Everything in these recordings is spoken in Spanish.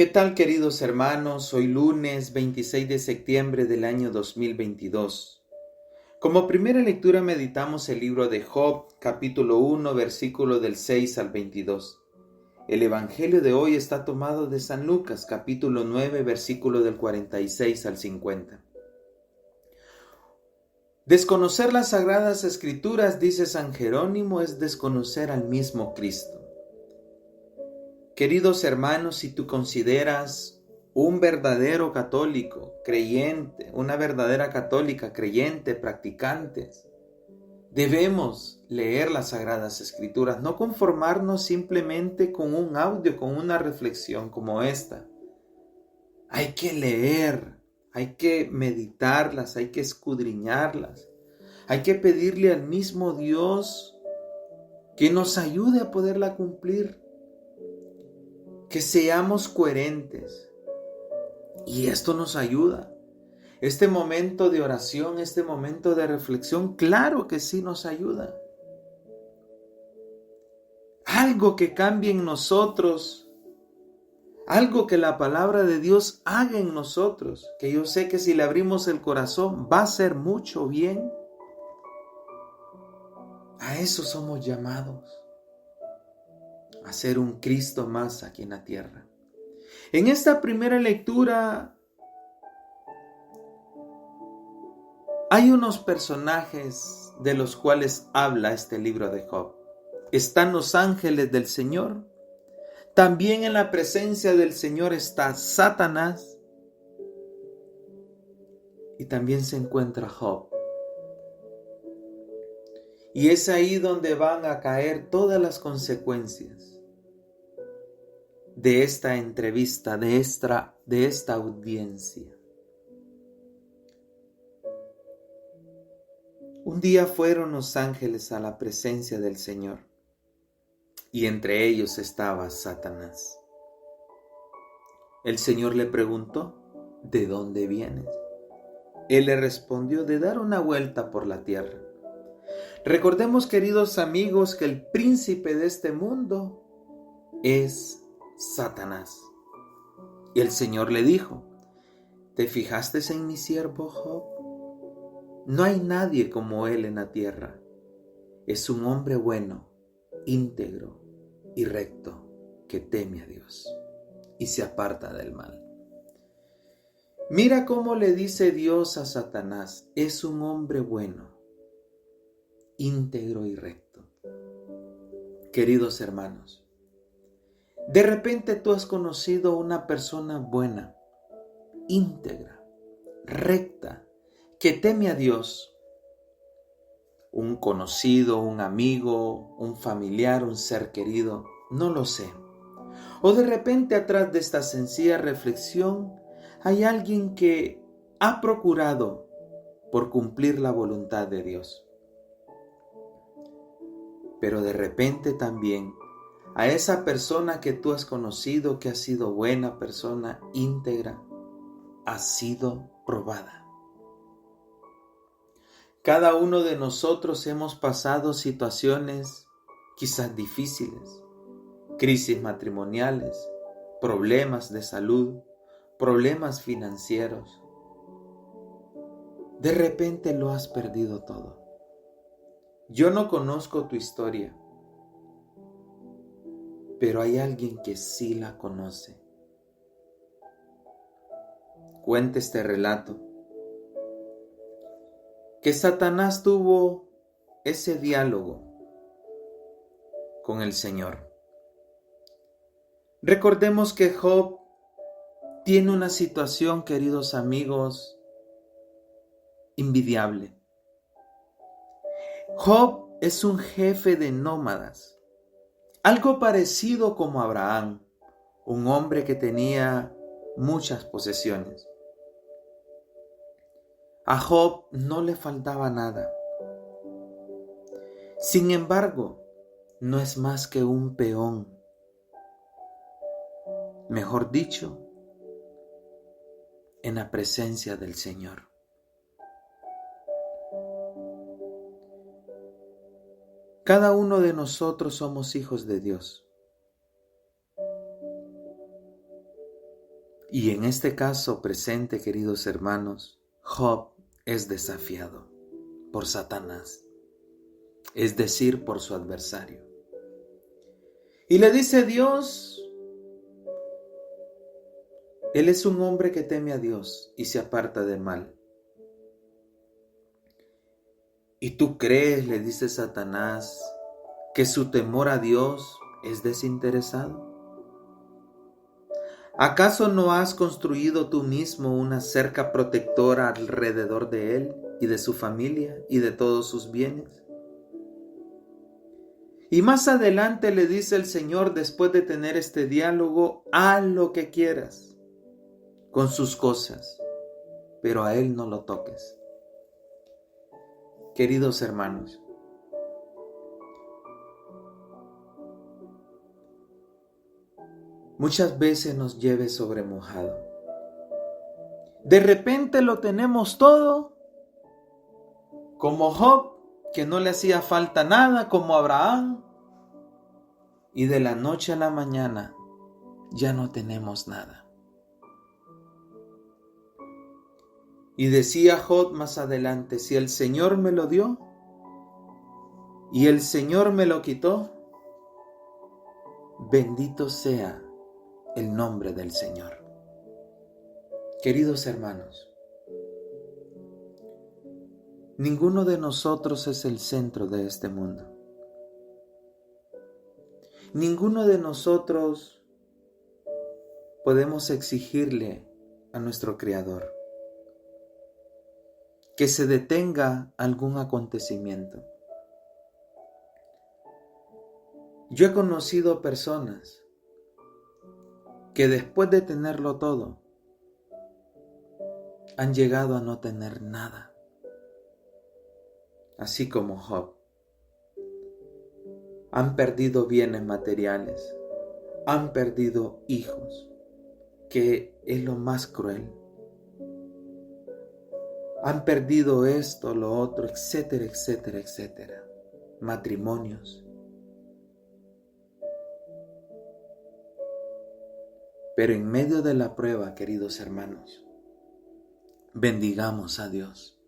¿Qué tal, queridos hermanos? Hoy lunes 26 de septiembre del año 2022. Como primera lectura meditamos el libro de Job, capítulo 1, versículo del 6 al 22. El evangelio de hoy está tomado de San Lucas, capítulo 9, versículo del 46 al 50. Desconocer las sagradas escrituras, dice San Jerónimo, es desconocer al mismo Cristo. Queridos hermanos, si tú consideras un verdadero católico, creyente, una verdadera católica, creyente, practicantes, debemos leer las Sagradas Escrituras, no conformarnos simplemente con un audio, con una reflexión como esta. Hay que leer, hay que meditarlas, hay que escudriñarlas, hay que pedirle al mismo Dios que nos ayude a poderla cumplir, que seamos coherentes. Y esto nos ayuda. Este momento de oración, este momento de reflexión, claro que sí nos ayuda. Algo que cambie en nosotros, algo que la palabra de Dios haga en nosotros, que yo sé que si le abrimos el corazón va a hacer mucho bien. A eso somos llamados, a ser un Cristo más aquí en la tierra. En esta primera lectura hay unos personajes de los cuales habla este libro de Job. Están los ángeles del Señor. También en la presencia del Señor está Satanás. Y también se encuentra Job. Y es ahí donde van a caer todas las consecuencias de esta entrevista, de esta audiencia. Un día fueron los ángeles a la presencia del Señor, y entre ellos estaba Satanás. El Señor le preguntó, ¿de dónde vienes? Él le respondió, de dar una vuelta por la tierra. Recordemos, queridos amigos, que el príncipe de este mundo es Satanás. Y el Señor le dijo, ¿te fijaste en mi siervo Job? No hay nadie como él en la tierra. Es un hombre bueno, íntegro y recto, que teme a Dios y se aparta del mal. Mira cómo le dice Dios a Satanás, es un hombre bueno, íntegro y recto. Queridos hermanos, de repente tú has conocido una persona buena, íntegra, recta, que teme a Dios. Un conocido, un amigo, un familiar, un ser querido, no lo sé. O de repente atrás de esta sencilla reflexión hay alguien que ha procurado por cumplir la voluntad de Dios. Pero de repente también a esa persona que tú has conocido, que ha sido buena persona, íntegra, ha sido probada. Cada uno de nosotros hemos pasado situaciones quizás difíciles, crisis matrimoniales, problemas de salud, problemas financieros. De repente lo has perdido todo. Yo no conozco tu historia, pero hay alguien que sí la conoce. Cuenta este relato, que Satanás tuvo ese diálogo con el Señor. Recordemos que Job tiene una situación, queridos amigos, envidiable. Job es un jefe de nómadas, algo parecido como Abraham, un hombre que tenía muchas posesiones. A Job no le faltaba nada. Sin embargo, no es más que un peón. Mejor dicho, en la presencia del Señor. Cada uno de nosotros somos hijos de Dios. Y en este caso presente, queridos hermanos, Job es desafiado por Satanás, es decir, por su adversario. Y le dice Dios, él es un hombre que teme a Dios y se aparta del mal. ¿Y tú crees, le dice Satanás, que su temor a Dios es desinteresado? ¿Acaso no has construido tú mismo una cerca protectora alrededor de él y de su familia y de todos sus bienes? Y más adelante le dice el Señor, después de tener este diálogo, haz lo que quieras con sus cosas, pero a él no lo toques. Queridos hermanos, muchas veces nos llueve sobre mojado. De repente lo tenemos todo, como Job, que no le hacía falta nada, como Abraham, y de la noche a la mañana ya no tenemos nada. Y decía Job más adelante, si el Señor me lo dio y el Señor me lo quitó, bendito sea el nombre del Señor. Queridos hermanos, ninguno de nosotros es el centro de este mundo. Ninguno de nosotros podemos exigirle a nuestro Creador que se detenga algún acontecimiento. Yo he conocido personas que después de tenerlo todo, han llegado a no tener nada, así como Job. Han perdido bienes materiales, han perdido hijos, que es lo más cruel. Han perdido esto, lo otro, etcétera, etcétera, etcétera. Matrimonios. Pero en medio de la prueba, queridos hermanos, bendigamos a Dios.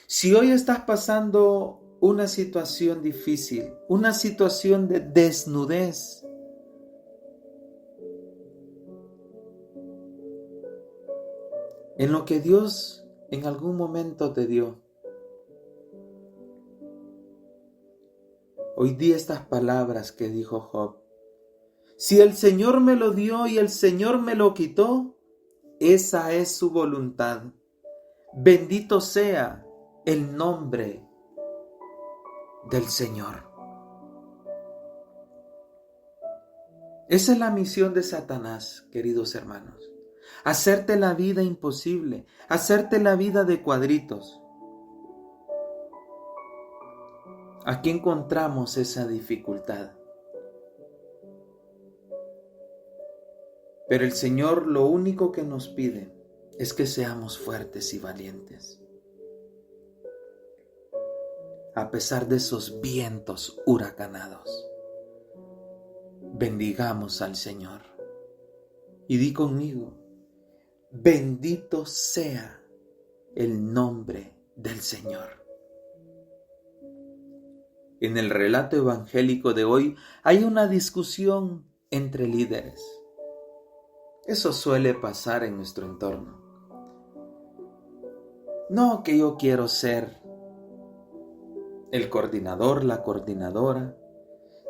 Si hoy estás pasando una situación difícil, una situación de desnudez, en lo que Dios en algún momento te dio, hoy di estas palabras que dijo Job. Si el Señor me lo dio y el Señor me lo quitó, esa es su voluntad. Bendito sea el nombre del Señor. Esa es la misión de Satanás, queridos hermanos. Hacerte la vida imposible, hacerte la vida de cuadritos. Aquí encontramos esa dificultad. Pero el Señor lo único que nos pide es que seamos fuertes y valientes. A pesar de esos vientos huracanados, bendigamos al Señor. Y di conmigo, bendito sea el nombre del Señor. En el relato evangélico de hoy hay una discusión entre líderes. Eso suele pasar en nuestro entorno. No que yo quiero ser el coordinador, la coordinadora.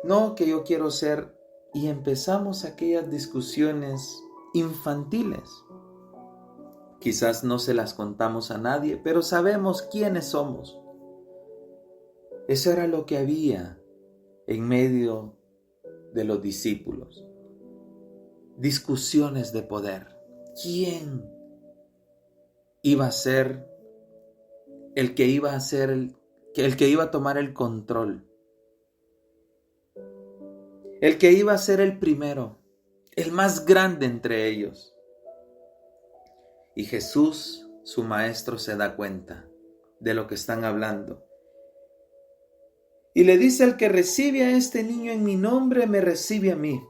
No que yo quiero ser... Y empezamos aquellas discusiones infantiles. Quizás no se las contamos a nadie, pero sabemos quiénes somos. Eso era lo que había en medio de los discípulos. Discusiones de poder. ¿Quién iba a ser el que iba a tomar el control? El que iba a ser el primero, el más grande entre ellos. Y Jesús, su maestro, se da cuenta de lo que están hablando. Y le dice: el que recibe a este niño en mi nombre, me recibe a mí.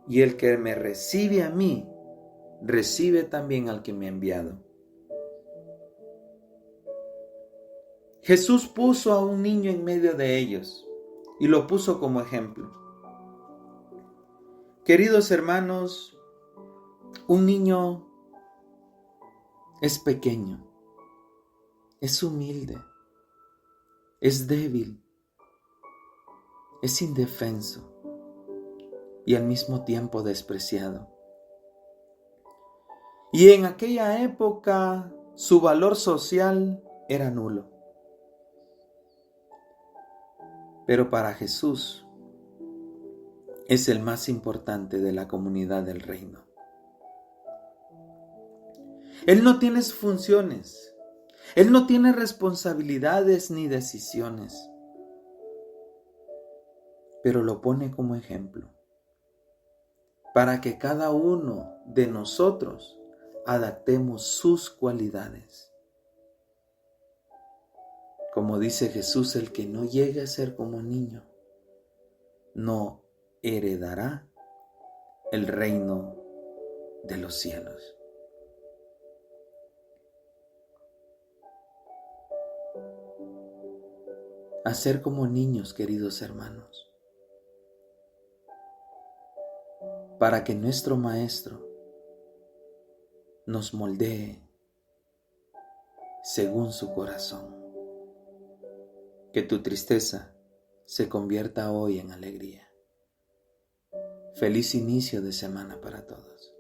y el que me recibe a mí, recibe también al que me ha enviado. Jesús puso a un niño en medio de ellos y lo puso como ejemplo. Queridos hermanos, un niño es pequeño, es humilde, es débil, es indefenso y al mismo tiempo despreciado. Y en aquella época su valor social era nulo. Pero para Jesús es el más importante de la comunidad del reino. Él no tiene funciones, Él no tiene responsabilidades ni decisiones, pero lo pone como ejemplo para que cada uno de nosotros adaptemos sus cualidades. Como dice Jesús, el que no llegue a ser como niño, no heredará el reino de los cielos. A ser como niños, queridos hermanos, para que nuestro Maestro nos moldee según su corazón. Que tu tristeza se convierta hoy en alegría. Feliz inicio de semana para todos.